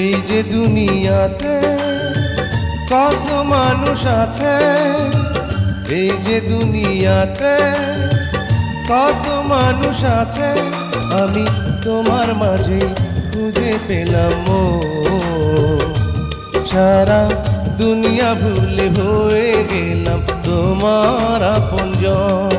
এই যে দুনিয়াতে কত মানুষ আছে, এই যে দুনিয়াতে কত মানুষ আছে, আমি তোমার মাঝে খুঁজে পেলাম মন। সারা দুনিয়া ভুলে হয়ে গেলাম তোমার আপনজন।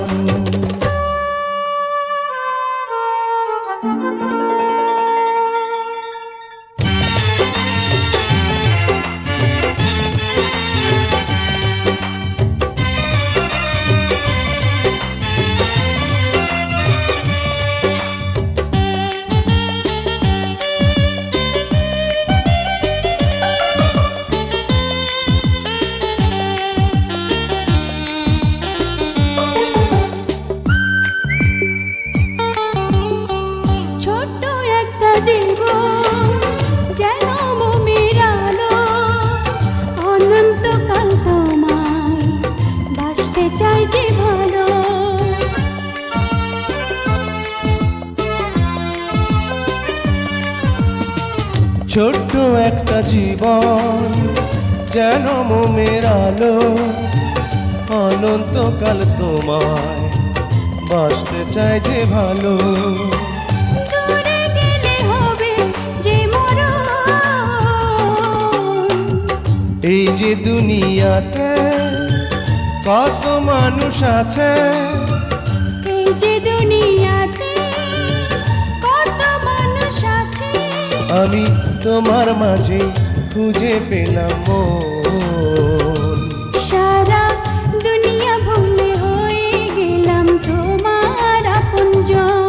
জীবন যেন মোমের আলো, অনন্তকাল তোমায় বাসতে চাই যে ভালো। ছোট্ট একটা জীবন যেন মোমের আলো, অনন্তকাল তোমায় বাসতে চাই যে ভালো। এই যে দুনিয়াতে কত মানুষ আছে, এই যে দুনিয়াতে কত মানুষ আছে, আমি তোমার মাঝে খুঁজে পেলাম মন। সারা দুনিয়া ভুলে হয়ে গেলাম তোমার আপনজন।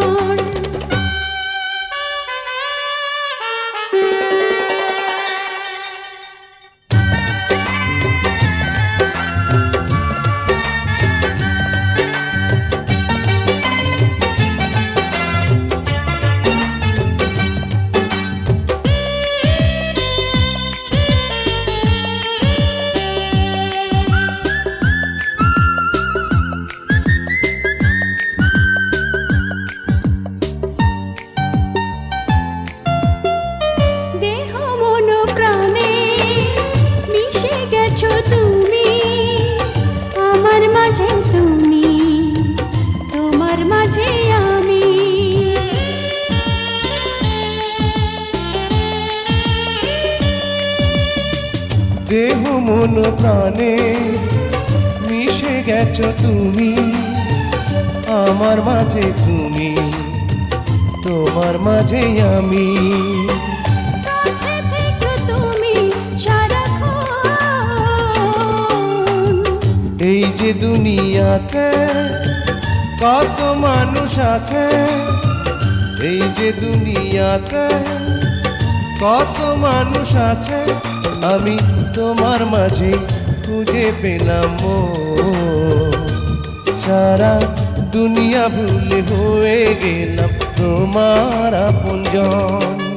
তুমি আমার মাঝে, তুমি তোমার মাঝে আমি। দেহ মন প্রাণে মিশে গেছো তুমি আমার মাঝে, তুমি তোমার মাঝে আমি। এই যে দুনিয়াতে কত মানুষ আছে, এই যে দুনিয়াতে কত মানুষ আছে, আমি তোমার মাঝে খুঁজে পেলাম মন। সারা দুনিয়া ভুলে হয়ে গেলাম তোমার আপনজন।